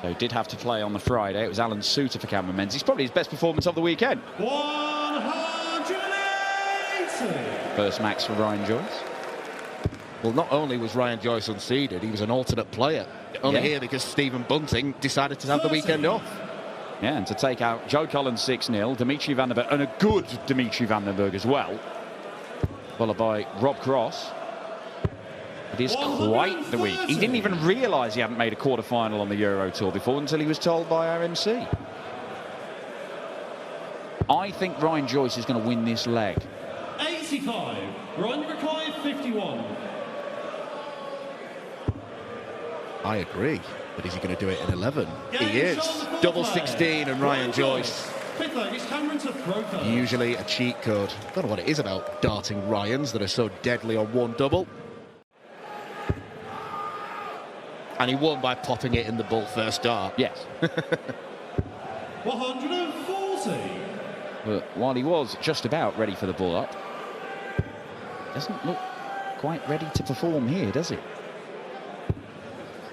So did have to play on the Friday. It was Alan Suter for Cameron Menzies. Probably his best performance of the weekend. 180. First max for Ryan Joyce. Well, not only was Ryan Joyce unseeded, he was an alternate player. Only here because Stephen Bunting decided to have the weekend off. Yeah, and to take out Joe Collins 6-0, Dimitri van der Berg, and a good Dimitri van der Berg as well. Followed by Rob Cross. It is quite the week. He didn't even realise he hadn't made a quarter-final on the Euro Tour before until he was told by RMC. I think Ryan Joyce is going to win this leg. 85. Ryan required 51. I agree. But is he going to do it in 11? He is. Double 16 and Ryan Joyce. Usually a cheat code. Don't know what it is about darting Ryans that are so deadly on one double. And he won by popping it in the bull first dart. Yes. 140. But while he was just about ready for the bull up, doesn't look quite ready to perform here, does it?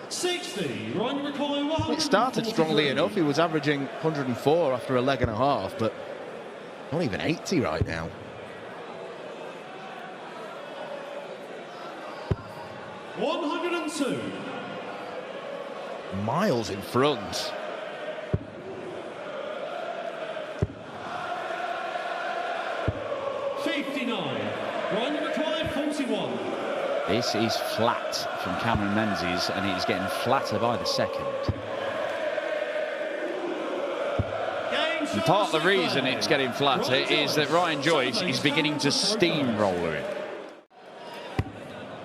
60. Ryan required 100. It started strongly enough. He was averaging 104 after a leg and a half, but not even 80 right now. $102. Miles in front. Ryan required 41. This is flat from Cameron Menzies, and he's getting flatter by the second. And part of the reason it's getting flatter is that Ryan Joyce is beginning to steamroller it.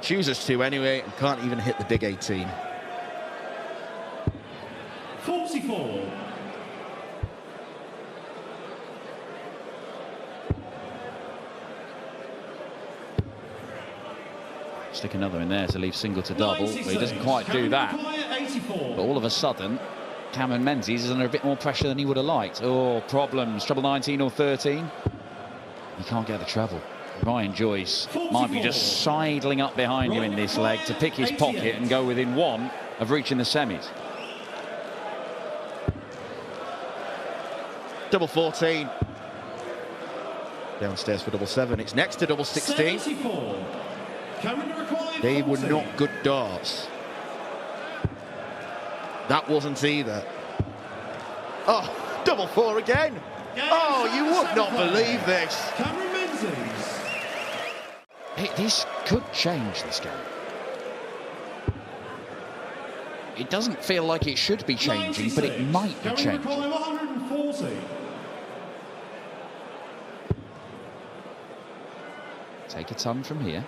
Chooses to anyway, and can't even hit the big 18. 44. Stick another in there to leave single to double, but he doesn't quite do that. But all of a sudden, Cameron Menzies is under a bit more pressure than he would have liked. Oh, problems. Treble 19 or 13. He can't get the treble. Ryan Joyce 44. Might be just sidling up behind him in this leg to pick his pocket and go within one of reaching the semis. Double 14. Downstairs for double 7. It's next to double 16. 74. They were not good darts. That wasn't either. Oh, double 4 again. Oh, you would not believe this. This could change this game. It doesn't feel like it should be changing, but it might be changing. 140. Take a ton from here.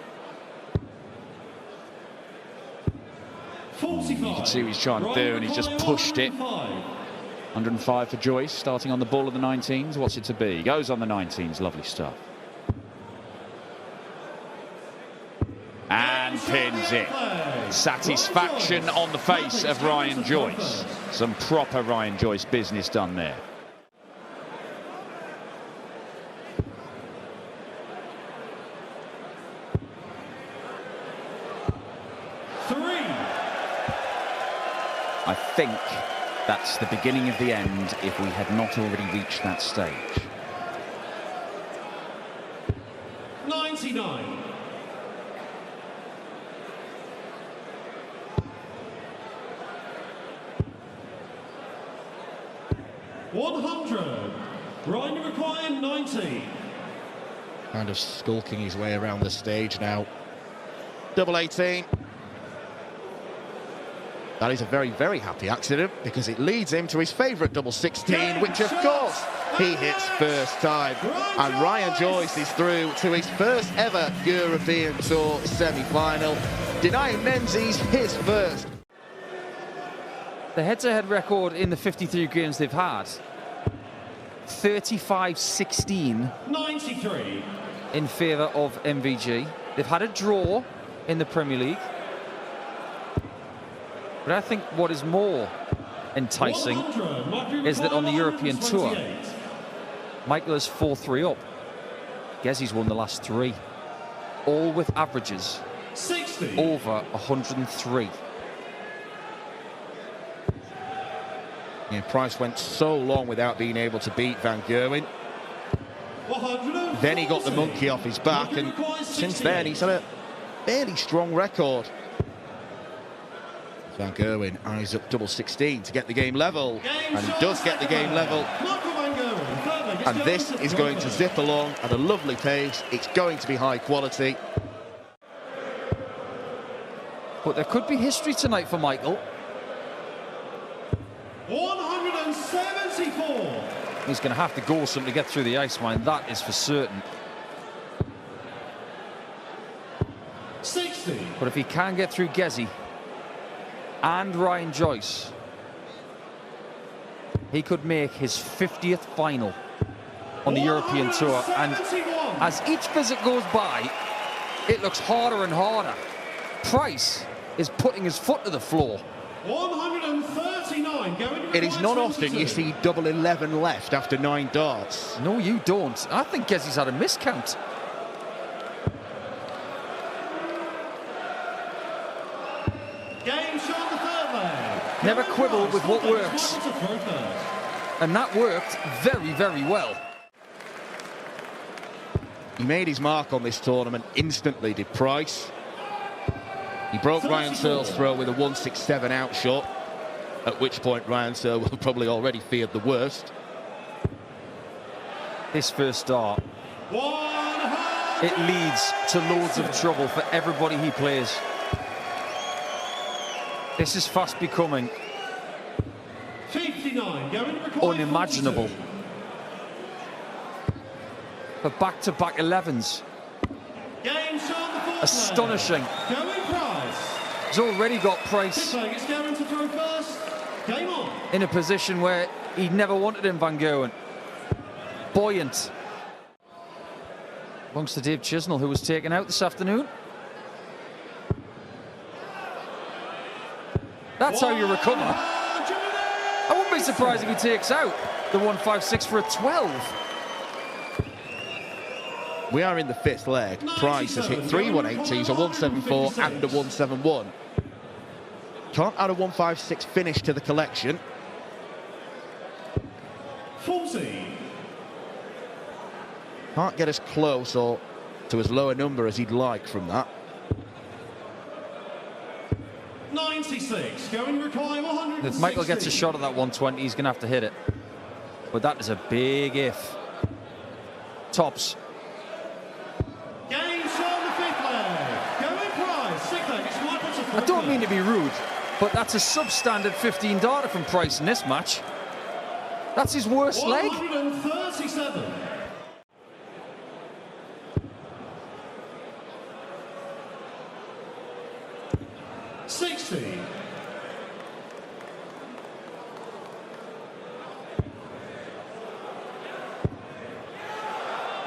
You can see what he's trying to do, and he's just pushed it. 105 for Joyce, starting on the ball of the 19s. What's it to be? Goes on the 19s. Lovely stuff. And pins it. Satisfaction on the face of Ryan Joyce. Some proper Ryan Joyce business done there. I think that's the beginning of the end if we had not already reached that stage. 99. $100. Ryan required 90. Kind of skulking his way around the stage now. Double 18. That is a very, very happy accident because it leads him to his favourite double 16, which of course he hits first time. And Ryan Joyce is through to his first ever European Tour semi-final, denying Menzies his first. The head-to-head record in the 53 games they've had, 35-16 93 in favour of MVG. They've had a draw in the Premier League. But I think what is more enticing is that on the European Tour, Michael is 4-3 up. Gezzy's won the last 3, all with averages 60. over 103. Yeah, Price went so long without being able to beat Van Gerwen. Then he got the monkey off his back, and since then he's had a fairly strong record. Van Gerwen eyes up double 16 to get the game level, and he does get the game level. And this is going to zip along at a lovely pace. It's going to be high quality. But there could be history tonight for Michael. 174. He's going to have to go something to get through the ice line, that is for certain. 60. But if he can get through Gezzy and Ryan Joyce, he could make his 50th final on the European Tour. And as each visit goes by, it looks harder and harder. Price is putting his foot to the floor. 139 going. It is not often you see double 11 left after 9 darts. No, you don't. I think Gezzy's had a miscount. Game shot the third leg. Never quibble with what works. And that worked very, very well. He made his mark on this tournament instantly, did Price. He broke Ryan Searle's throw with a 167 out shot, at which point Ryan Searle will probably already feared the worst. This first start, it leads to loads of trouble for everybody he plays. This is fast becoming 59 going unimaginable. For back-to-back 11s. Game shot the fourth Astonishing. leg. Going Price. He's already got Price It's Gerwen to throw first. Game on. in a position where he never wanted him, Van Gerwen. Buoyant. Belongs to Dave Chisnell, who was taken out this afternoon. That's how you recover. I wouldn't be surprised if he takes out the 156 for a 12. We are in the 5th leg. Price has hit 3 180s, a 174 and a 171. Can't add a 156 finish to the collection. 40. Can't get as close or to as low a number as he'd like from that. 96 going to require 160. If Michael gets a shot at that 120, he's going to have to hit it. But that is a big if. Tops. Game shot the fifth leg. Going Price. 6th leg. It's Michael to I don't mean to be rude, but that's a substandard 15 darter from Price in this match. That's his worst leg. 137.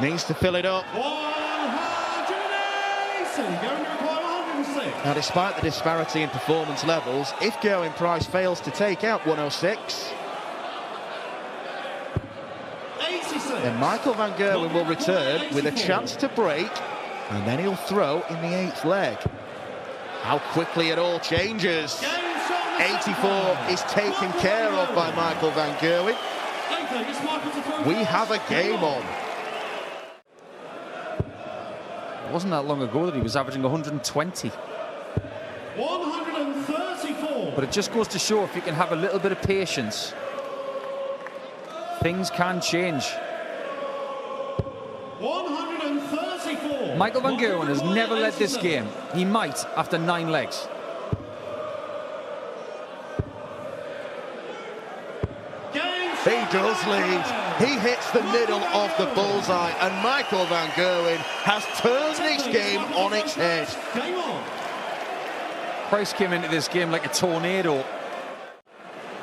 Needs to fill it up. 180. Going to require 106. Now, despite the disparity in performance levels, if Gerwen Price fails to take out 106, 86. then Michael Van Gerwen will return with a chance to break, and then he'll throw in the 8th leg. How quickly it all changes. 84 is taken care of by Michael Van Gerwen. We have a game on. It wasn't that long ago that he was averaging 120. 134. But it just goes to show if you can have a little bit of patience, things can change. 134. Michael Van Gerwen has never led this game. He might after 9 legs. He does lead. He hits the middle of the bullseye, and Michael Van Gerwen has turned this game on its head. Game on. Price came into this game like a tornado.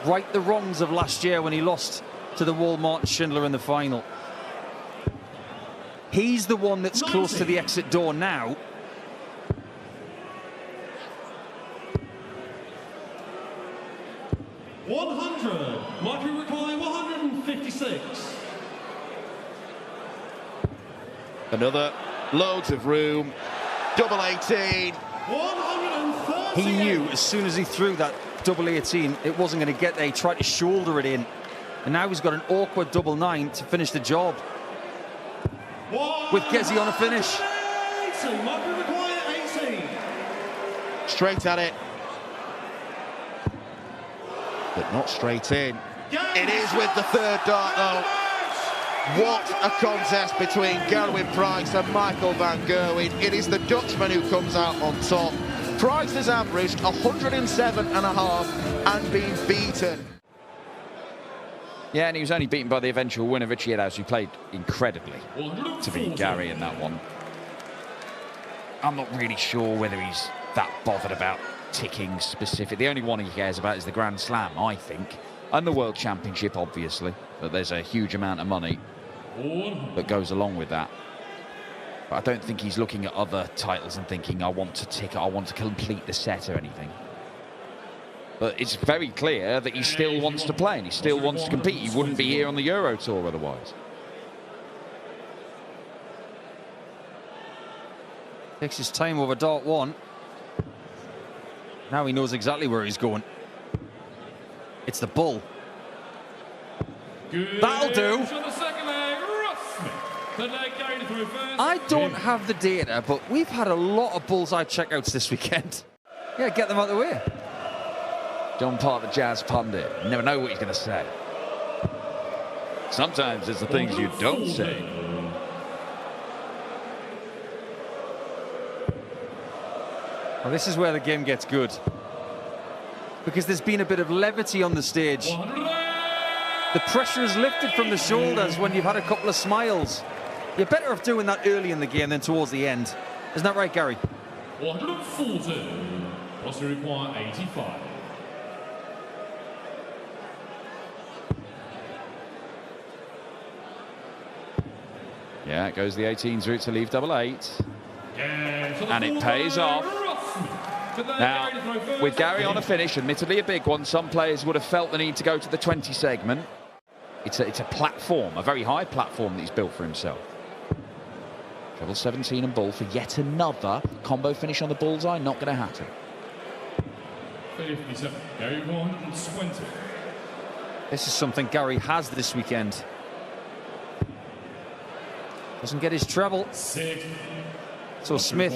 Right the wrongs of last year when he lost to the Wal-Martin Schindler in the final. He's the one that's close to the exit door now. Might we require 156? Another, loads of room, double 18. 138. He knew as soon as he threw that double 18, it wasn't going to get there. He tried to shoulder it in. And now he's got an awkward double 9 to finish the job. With Gezzy on a finish. 18, might be required 18. Straight at it. But not straight in. It is with the third dart, though. What a contest between Gerwen Price and Michael van Gerwen. It is the Dutchman who comes out on top. Price has averaged 107.5 and been beaten. Yeah, and he was only beaten by the eventual winner, Richie Eddowes, who played incredibly to beat Gary in that one. I'm not really sure whether he's that bothered about ticking specific. The only one he cares about is the Grand Slam, I think, and the World Championship, obviously. But there's a huge amount of money that goes along with that. But I don't think he's looking at other titles and thinking, I want to tick it, I want to complete the set or anything. But it's very clear that he still wants to play and he still wants to compete. He wouldn't be here on the Euro Tour otherwise. Takes his time over dart 1. Now he knows exactly where he's going. It's the bull. That'll do. I don't have the data, but we've had a lot of bullseye checkouts this weekend. Yeah, get them out of the way. John Park, the jazz pundit. You never know what he's going to say. Sometimes it's the things you don't say. Well, this is where the game gets good. Because there's been a bit of levity on the stage. The pressure is lifted from the shoulders when you've had a couple of smiles. You're better off doing that early in the game than towards the end. Isn't that right, Gary? 140. Plus require 85. Yeah, it goes the 18s route to leave double 8. And it pays off. Now, with Gary on a finish, admittedly a big one, some players would have felt the need to go to the 20 segment. It's a platform, a very high platform that he's built for himself. Treble 17 and bull for yet another combo finish on the bullseye, not going to happen. 57, Gary 120. This is something Gary has this weekend. Doesn't get his treble. 6. So Smith,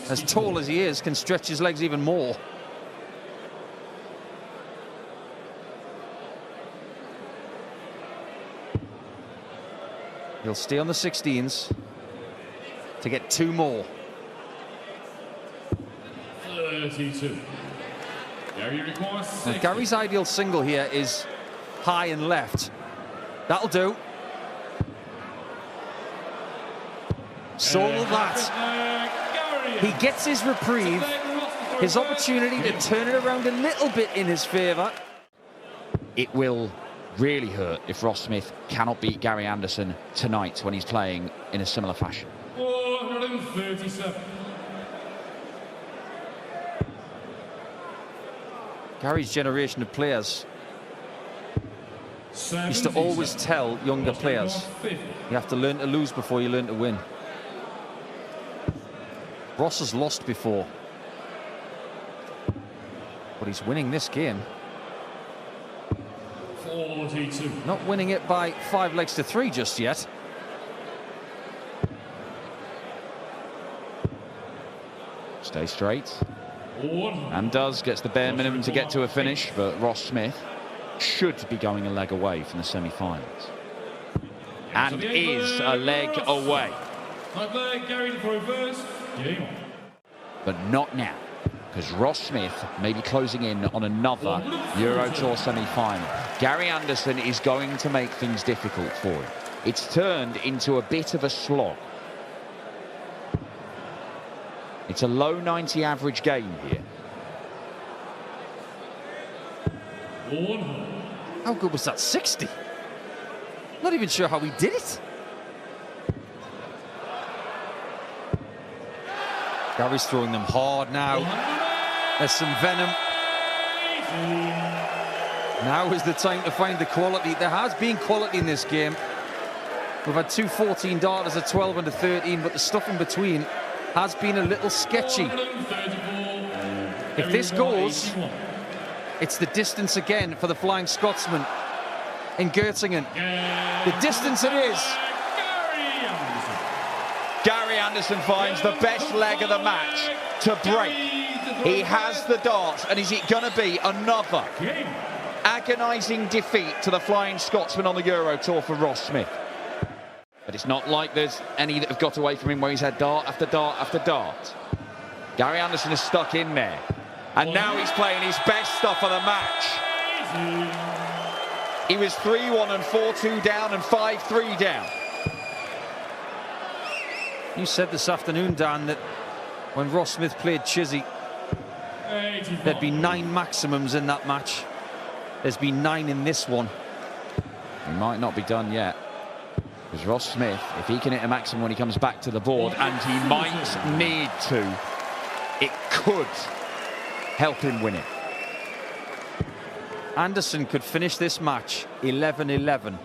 as tall as he is, can stretch his legs even more. He'll stay on the 16s to get 2 more. 32. Gary requires 6. Now, Gary's ideal single here is high and left. That'll do. So will that. He gets his reprieve, his opportunity to turn it around a little bit in his favour. It will really hurt if Ross Smith cannot beat Gary Anderson tonight when he's playing in a similar fashion. 437. Gary's generation of players used to always tell younger players, you have to learn to lose before you learn to win. Ross has lost before, but he's winning this game. 42. Not winning it by 5 legs to 3 just yet. Stay straight. And gets the bare minimum to get to a finish, but Ross Smith should be going a leg away from the semi-finals. And is a leg away. Gary for reverse. Game on. But not now, because Ross Smith may be closing in on another Euro Tour semi-final. Gary Anderson is going to make things difficult for him. It's turned into a bit of a slog. It's a low 90 average game here. How good was that 60? Not even sure how he did it. Gary's throwing them hard now. There's some venom. Now is the time to find the quality. There has been quality in this game. We've had 2 14 darters, a 12 and a 13, but the stuff in between has been a little sketchy. If this goes, It's the distance again for the Flying Scotsman in Göttingen. The distance it is. Gary Anderson finds the best leg of the match to break. He has the darts, and is it going to be another agonising defeat to the Flying Scotsman on the Euro Tour for Ross Smith? But it's not like there's any that have got away from him where he's had dart after dart after dart. Gary Anderson is stuck in there, and now he's playing his best stuff of the match. He was 3-1 and 4-2 down and 5-3 down. You said this afternoon, Dan, that when Ross Smith played Chizzy, there'd be 9 maximums in that match. There's been 9 in this one. He might not be done yet. Because Ross Smith, if he can hit a maximum when he comes back to the board, and he might need to, it could help him win it. Anderson could finish this match 11-11.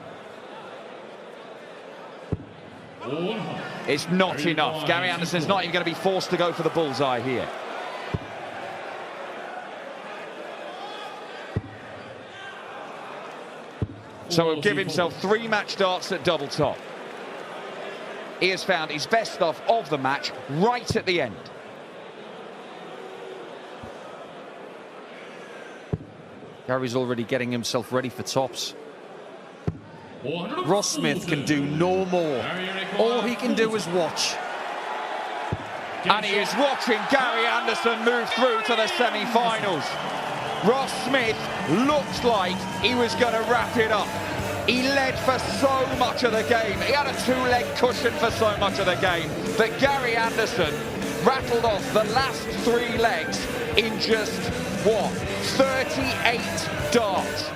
It's not enough. Gary Anderson's not even going to be forced to go for the bullseye here. So he'll give himself 3 match darts at double top. He has found his best stuff of the match right at the end. Gary's already getting himself ready for tops. Ross Smith can do no more. All he can do is watch. And he is watching Gary Anderson move through to the semi-finals. Ross Smith looks like he was going to wrap it up. He led for so much of the game. He had a 2-leg cushion for so much of the game. But Gary Anderson rattled off the last 3 legs in just, what, 38 darts.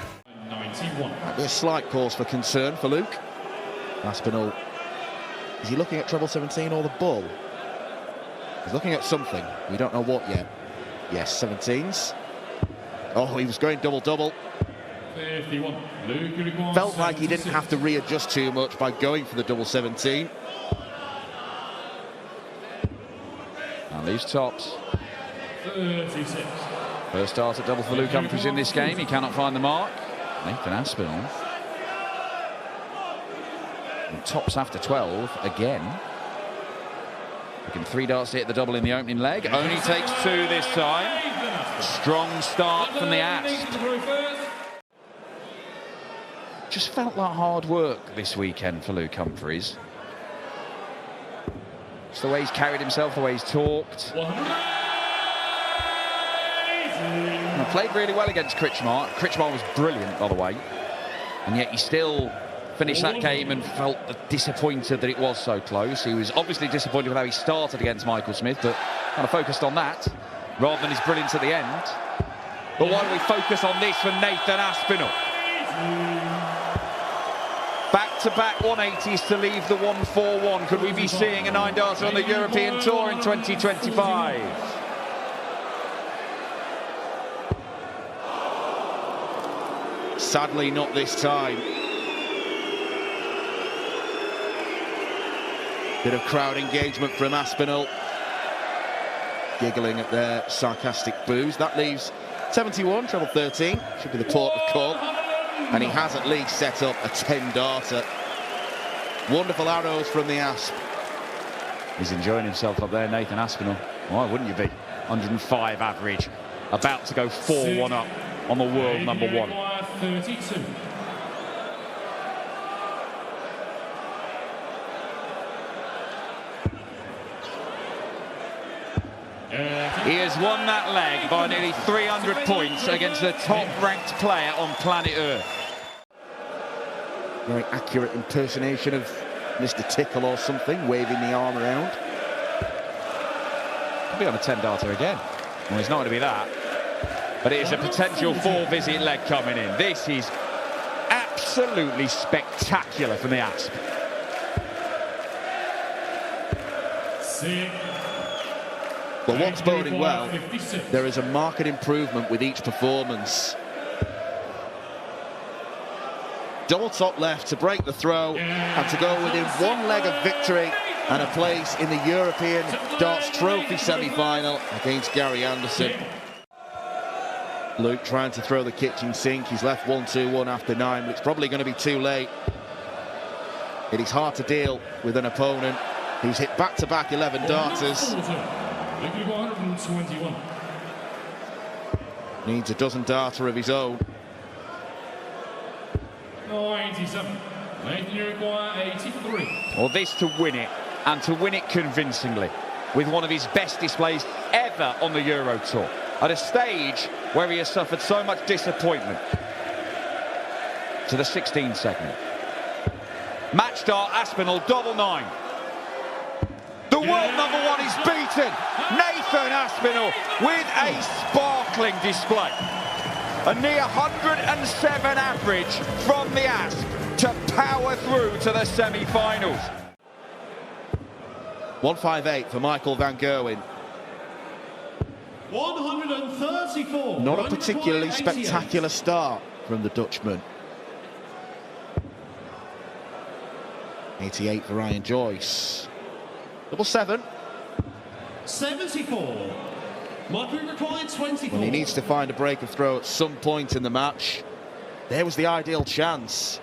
91. There's a slight cause for concern for Luke. Aspinall, is he looking at treble 17 or the bull? He's looking at something. We don't know what yet. Yes, 17s. Oh, he was going double-double. 51. Felt like he didn't have to readjust too much by going for the double 17. Now leaves tops. 36. First dart at double for Luke Humphries in this game. He cannot find the mark. Nathan Aspinall. And tops after 12 again. Looking 3 darts to hit the double in the opening leg. Only takes 2 this time. Strong start from the Asp. Just felt like hard work this weekend for Luke Humphries. Just the way he's carried himself, the way he's talked. And played really well against Kritschmar. Kritschmar was brilliant, by the way. And yet he still finished that game and felt disappointed that it was so close. He was obviously disappointed with how he started against Michael Smith, but kind of focused on that rather than his brilliance at the end. But why don't we focus on this from Nathan Aspinall? Back-to-back 180s to leave the 141. Could we be seeing a 9-darter on the European Tour in 2025? Sadly, not this time. Bit of crowd engagement from Aspinall. Giggling at their sarcastic boos. That leaves 71, treble 13. Should be the port of call. And he has at least set up a 10-darter. Wonderful arrows from the Asp. He's enjoying himself up there, Nathan Aspinall. Why wouldn't you be? 105 average. About to go 4-1 up on the world number 1. 32. He has won that leg by nearly 300 points against the top-ranked player on planet Earth. Very accurate impersonation of Mr. Tickle or something, waving the arm around. He'll be on a 10-darter again. Well, it's not going to be that. But it is a potential 4-visit leg coming in. This is absolutely spectacular from the Asp. Well, what's boding well, there is a marked improvement with each performance. Double top left to break the throw and to go within 1 leg of victory and a place in the European Darts Trophy semi-final against Gary Anderson. Luke trying to throw the kitchen sink. He's left 1-2-1 after 9, but it's probably going to be too late. It is hard to deal with an opponent who's hit back-to-back 11 darters. Needs a dozen darter of his own. 97. You require 83. Well, this to win it, and to win it convincingly, with one of his best displays ever on the Euro Tour, at a stage where he has suffered so much disappointment. To the 16 segment. Match start, Aspinall, double 9. The world number 1 is beaten. Nathan Aspinall with a sparkling display. A near 107 average from the Asp to power through to the semi-finals. 158 for Michael van Gerwen. 134. Not a particularly spectacular start from the Dutchman. 88 for Ryan Joyce. Double 7. 74. Michael required 24. Well, he needs to find a break of throw at some point in the match. There was the ideal chance.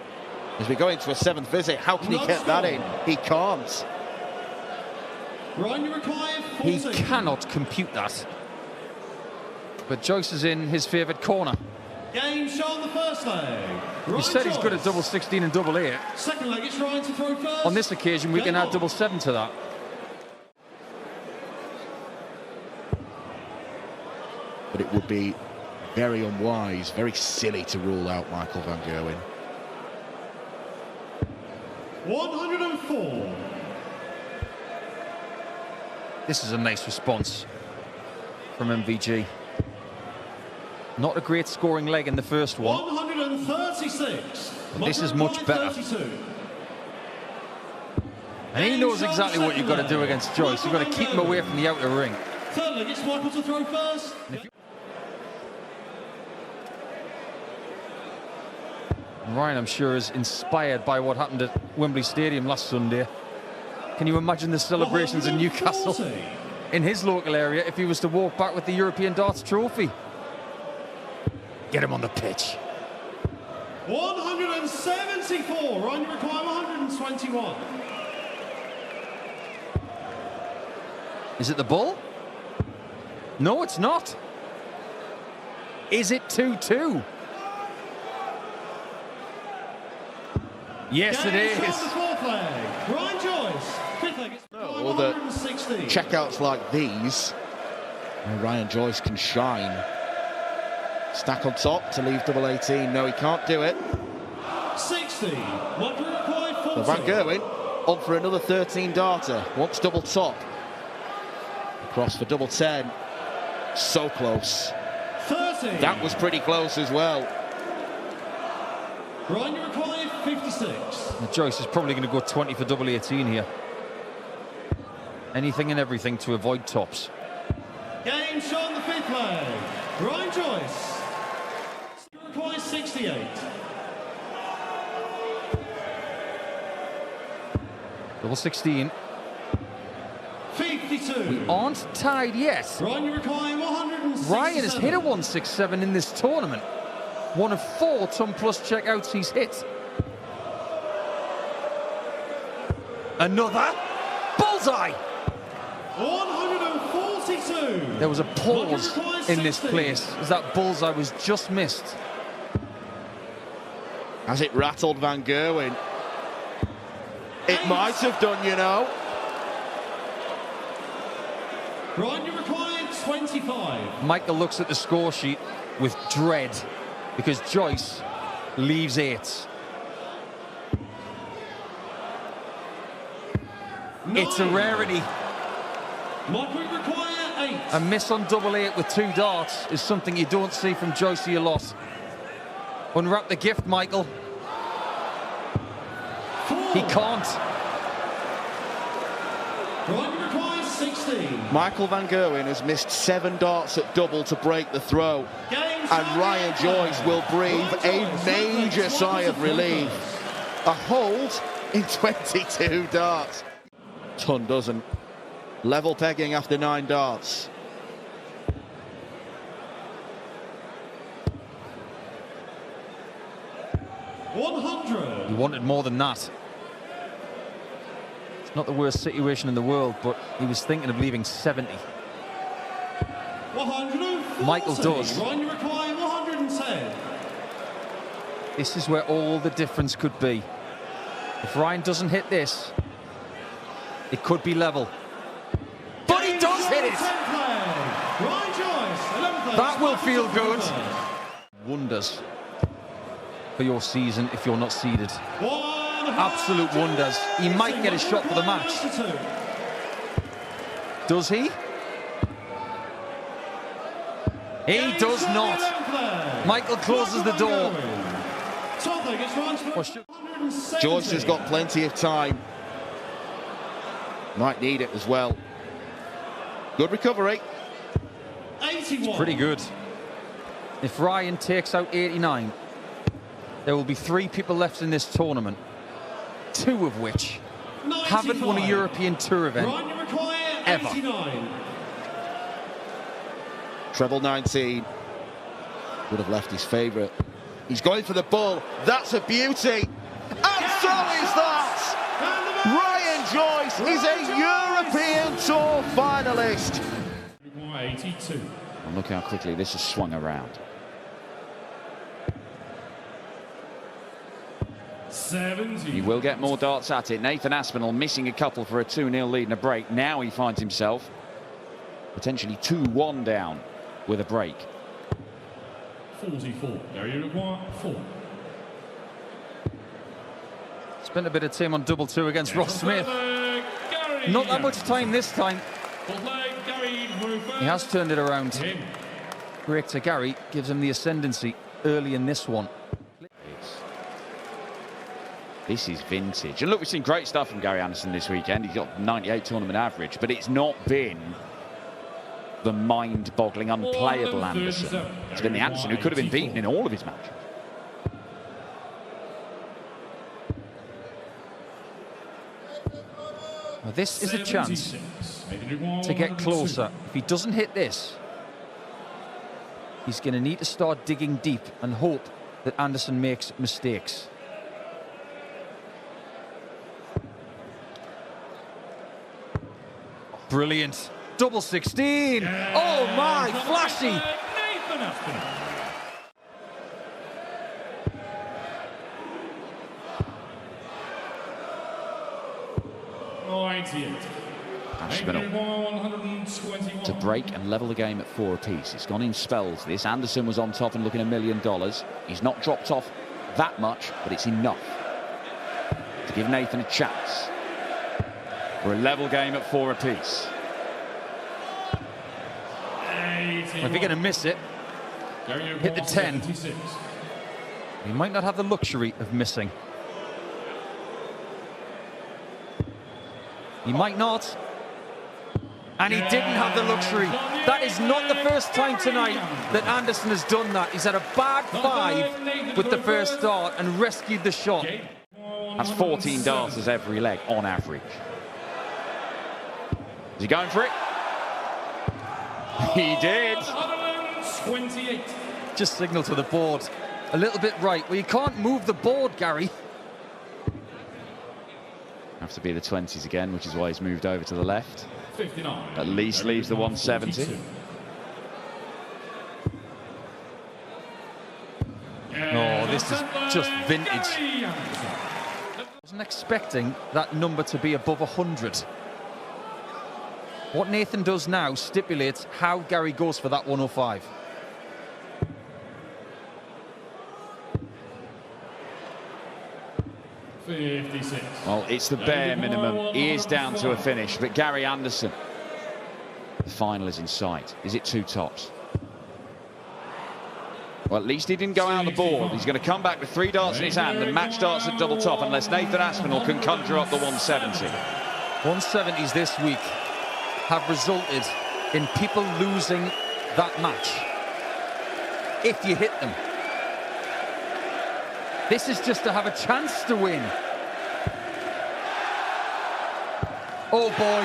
As we go into a 7th visit, how can he get that in? He can't. Ryan, you required He 14. cannot compute that. But Joyce is in his favoured corner. Game shown the first leg. He said he's good at double 16 and double 8. Second leg, it's Ryan to throw first. On this occasion, we can add double 7 to that. But it would be very unwise, very silly to rule out Michael van Gerwen. 104. This is a nice response from MVG. Not a great scoring leg in the first one. 136. But this is much better. 32. And he knows exactly what you've got to do against Joyce. You've got to keep him away from the outer ring. Third leg, it's Michael to throw first. Ryan, I'm sure, is inspired by what happened at Wembley Stadium last Sunday. Can you imagine the celebrations in Newcastle, 140. in his local area, if he was to walk back with the European Darts Trophy? Get him on the pitch. 174. Ryan, you require 121. Is it the bull? No, it's not. Is it 2-2? Yes, it Game shown is. the fourth leg. Ryan Joyce. Fifth leg, it's Well, the 116. checkouts like these, Ryan Joyce can shine. Stack on top to leave double 18. No, he can't do it. 60. Michael required 40. So Van Gerwen on for another 13 darter. Wants double top. Cross for double 10. So close. 30. That was pretty close as well. Ryan, you required 56. Now, Joyce is probably going to go 20 for double 18 here. Anything and everything to avoid tops. Game shown the fifth leg. Ryan Joyce. You require 68. Double 16. 52. We aren't tied yet. Ryan, you require 167. Ryan has hit a 167 in this tournament. One of 4 ton plus checkouts he's hit. Another bullseye. 142. There was a pause in this place as that bullseye was just missed. Has it rattled Van Gerwen? It might have done, you know. Ryan, you required 25. Michael looks at the score sheet with dread because Joyce leaves 8. It's a rarity. Michael require 8. A miss on double 8 with 2 darts is something you don't see from Joyce a lot. Unwrap the gift, Michael. 4. He can't. Ryan, you require 16. Michael van Gerwen has missed 7 darts at double to break the throw. And Ryan Joyce will breathe a major sigh of relief. A hold in 22 darts. Ton doesn't. Level pegging after 9 darts. 100. He wanted more than that. It's not the worst situation in the world, but he was thinking of leaving 70. 140. Michael does. Ryan, you require 110. This is where all the difference could be. If Ryan doesn't hit this, it could be level. But he does hit it! Ryan Joyce, 11th place. That will feel good. Wonders for your season if you're not seeded. Absolute wonders. He might get a shot for the match. Does he? He does not. Michael closes the door. Joyce has got plenty of time. Might need it as well. Good recovery. It's pretty good. If Ryan takes out 89, there will be 3 people left in this tournament, 2 of which haven't won a European Tour event ever. Treble 19. Would have left his favourite. He's going for the bull. That's a beauty. And so is that. Ryan Joyce is a European Tour finalist. 82. And look how quickly this has swung around. 70. He will get more darts at it. Nathan Aspinall missing a couple for a 2-0 lead in a break. Now he finds himself potentially 2-1 down with a break. 44. Gary, you require 4. Spent a bit of time on double 2 against Ross Smith. Not that much time this time. He has turned it around. Break to Gary gives him the ascendancy early in this one. This is vintage. And look, we've seen great stuff from Gary Anderson this weekend. He's got 98 tournament average, but it's not been the mind-boggling, unplayable Anderson. It's been the Anderson who could have been beaten in all of his matches. Now this is a chance to get closer. If he doesn't hit this, he's going to need to start digging deep and hope that Anderson makes mistakes. Brilliant. Double 16. Oh my, flashy. Aspinall to break and level the game at 4 apiece. It's gone in spells this. Anderson was on top and looking $1 million. He's not dropped off that much, but it's enough to give Nathan a chance for a level game at 4 apiece. If you're going to miss it, hit the 10. He might not have the luxury of missing. He might not. And he didn't have the luxury. That is not the first time tonight that Anderson has done that. He's had a bag 5 with the first dart and rescued the shot. That's 14 darters every leg on average. Is he going for it? He did. 28. Just signal to the board. A little bit right. Well, you can't move the board, Gary. Have to be the 20s again, which is why he's moved over to the left. 59. At least leaves the 170. Oh, this is just vintage. Wasn't expecting that number to be above 100. What Nathan does now stipulates how Gary goes for that 105. Well, it's the bare minimum. He is down to a finish, but Gary Anderson, the final is in sight. Is it 2 tops? Well, at least he didn't go out the board. He's going to come back with 3 darts in his hand and match darts at double top unless Nathan Aspinall can conjure up the 170. 170s this week have resulted in people losing that match if you hit them. This is just to have a chance to win. Oh boy.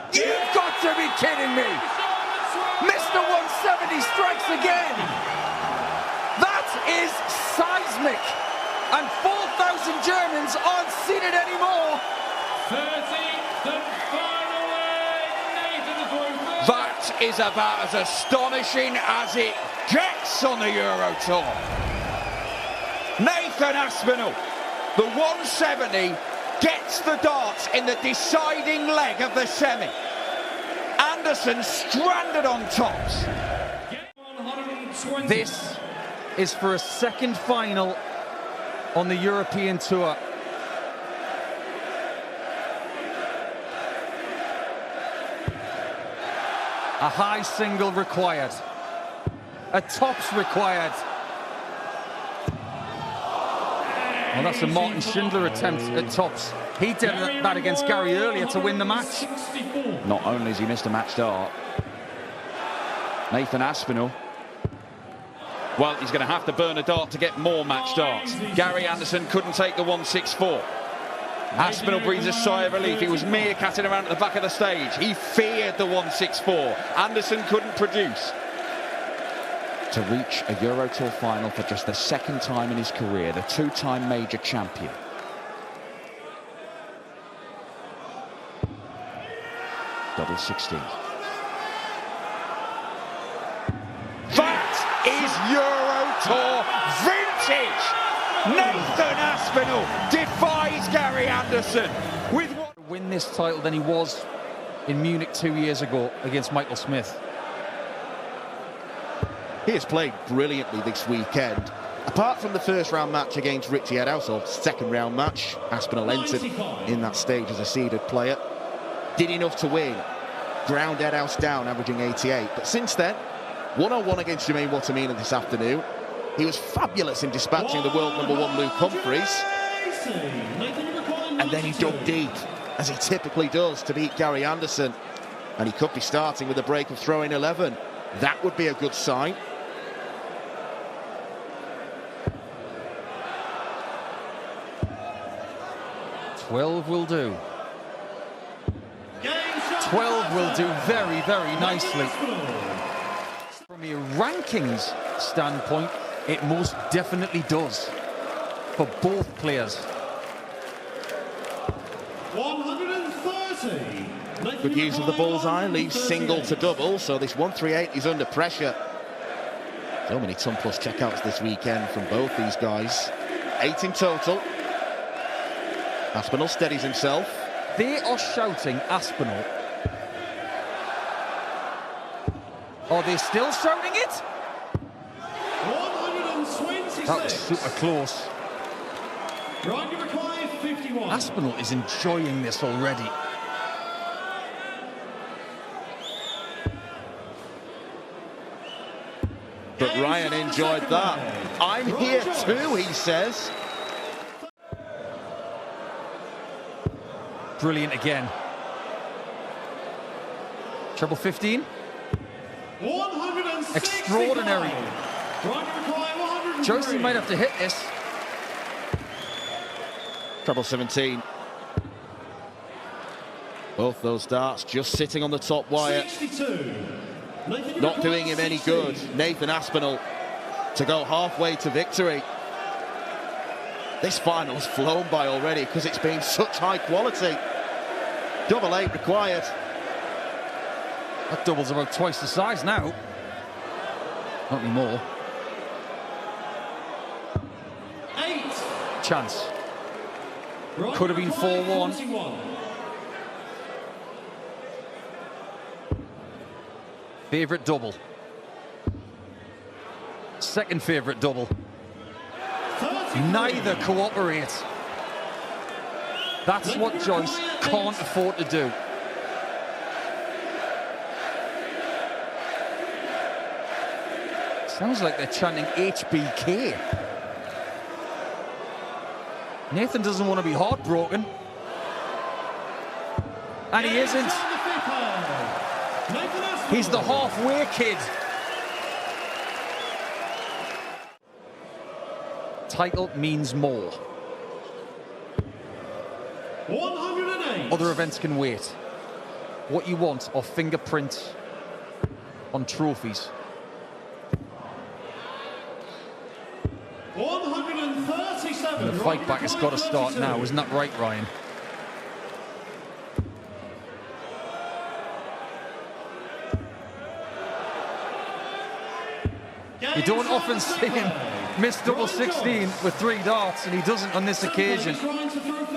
You've got to be kidding me. Mr. 170 strikes again. That is seismic. Munich, and 4,000 Germans aren't seen it anymore. 13th and final Nathan through. That is about as astonishing as it gets on the Euro Tour. Nathan Aspinall, the 170, gets the darts in the deciding leg of the semi. Anderson stranded on tops. This is for a second final on the European Tour. A high single required. A tops required. Well, that's a Martin Schindler attempt at tops. He did that against Gary earlier to win the match. Not only has he missed a match dart, Nathan Aspinall, well, he's going to have to burn a dart to get more match darts. Gary Anderson couldn't take the 164. Aspinall breathes a sigh of relief. He was meerkatting around at the back of the stage. He feared the 164. Anderson couldn't produce. To reach a Euro Tour final for just the second time in his career, the two-time major champion. Double 16. That is Euro Tour vintage! Nathan Aspinall defies Gary Anderson with what? Win this title than he was in Munich 2 years ago against Michael Smith. He has played brilliantly this weekend. Apart from the first round match against Richie Edhouse, or second round match, Aspinall entered in that stage as a seeded player. Did enough to win. Ground Edhouse down, averaging 88. But since then, 1-on-1 against Jermaine Wattimena this afternoon. He was fabulous in dispatching the world #1 Luke Humphries. And then he dug deep, as he typically does, to beat Gary Anderson. And he could be starting with a break of throwing 11. That would be a good sign. "12 will do." 12 will do very, very nicely. From a rankings standpoint, it most definitely does for both players. 130. Good use of the bullseye, leaves single to double, so this 138 is under pressure. So many ton plus checkouts this weekend from both these guys. 8 in total. Aspinall steadies himself. They are shouting Aspinall. Are they still shouting it? 126. That was super close. Right, you require 51. Aspinall is enjoying this already. But Ryan enjoyed that. I'm here too, he says. Brilliant again. Treble 15. 165. Extraordinary. Right, you require 103. Joyce might have to hit this. Treble 17. Both those darts just sitting on the top wire. 62. Not doing him any good. Nathan Aspinall to go halfway to victory. This final's flown by already because it's been such high quality. Double 8 required. That double's about twice the size now. Not anymore. 8. Chance. Right, Could have been 4-1. 41. Favourite double. Second favourite double. 33. Neither cooperate. That's what Joyce can't afford to do. Sounds like they're chanting HBK. Nathan doesn't want to be heartbroken. And he isn't. He's the halfway kid. Title means more. 108. Other events can wait. What you want are fingerprints on trophies. 107. 137. And the fight back has got to start now, isn't that right, Ryan? You don't often see him miss double 16 with 3 darts, and he doesn't on this occasion.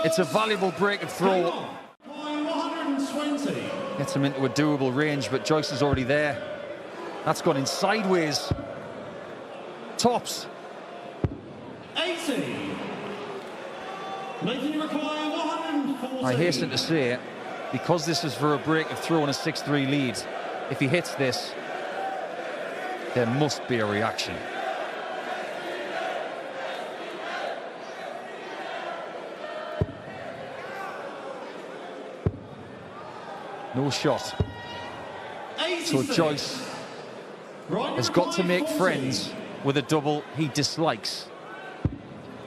It's a valuable break of throw. 120. Gets him into a doable range, but Joyce is already there. That's gone in sideways. Tops. 80. Making you require 140. I hasten to say, because this is for a break of throw and a 6-3 lead, if he hits this, there must be a reaction. No shot. 86. So Joyce has got to make friends with a double he dislikes.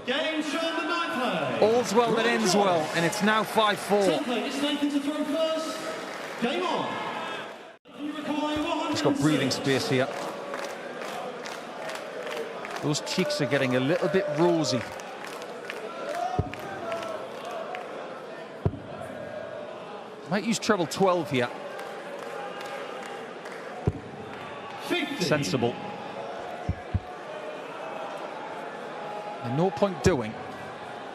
Game shown the night play. All's well that ends well, and it's now 5-4. It's Nathan to throw first. Game on. You require 106. He's got breathing space here. Those cheeks are getting a little bit rosy. Might use treble 12 here. 50. Sensible. And no point doing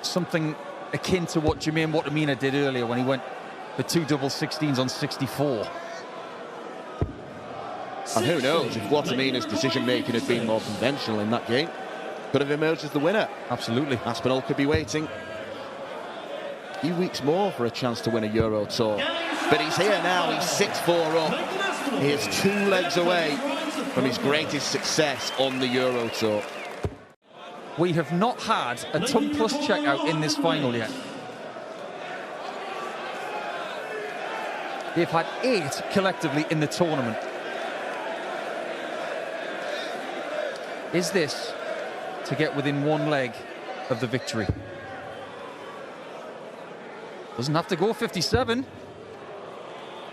something akin to what Jermaine Wattimena did earlier when he went for 2 double 16s on 64. And who knows, if Wattimena's decision-making had been more conventional in that game, could have emerged as the winner. Absolutely. Aspinall could be waiting a few weeks more for a chance to win a Euro Tour. But he's here now, he's 6-4 up. He is 2 legs away from his greatest success on the Euro Tour. We have not had a ton plus checkout in this final yet. They've had 8 collectively in the tournament. Is this to get within 1 leg of the victory? Doesn't have to go 57.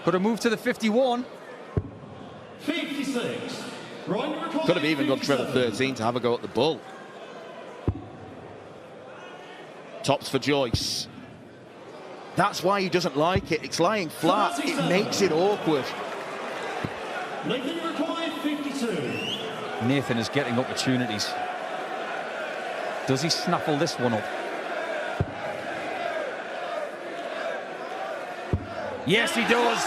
Could have moved to the 51. 56. Could have even gone treble 13 to have a go at the bull. Tops for Joyce. That's why he doesn't like it. It's lying flat. It makes it awkward. Nathan, you require 52. Nathan is getting opportunities. Does he snaffle this one up? Yes, he does.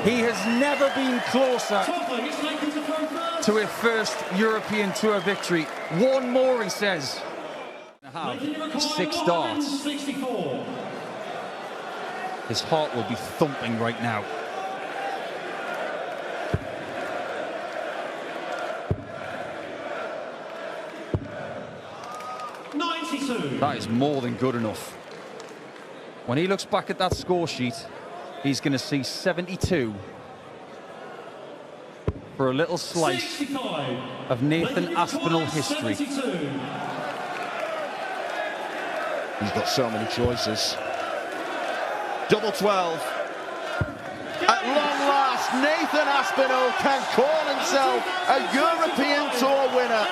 He has never been closer to a first European Tour victory. 1 more, he says. 6 darts. His heart will be thumping right now. That is more than good enough. When he looks back at that score sheet, he's going to see 72 for a little slice of Nathan Aspinall history. He's got so many choices. Double 12. At long last, Nathan Aspinall can call himself a European Tour winner.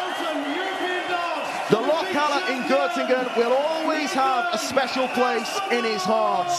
The Lochalla in Göttingen will always have a special place in his heart.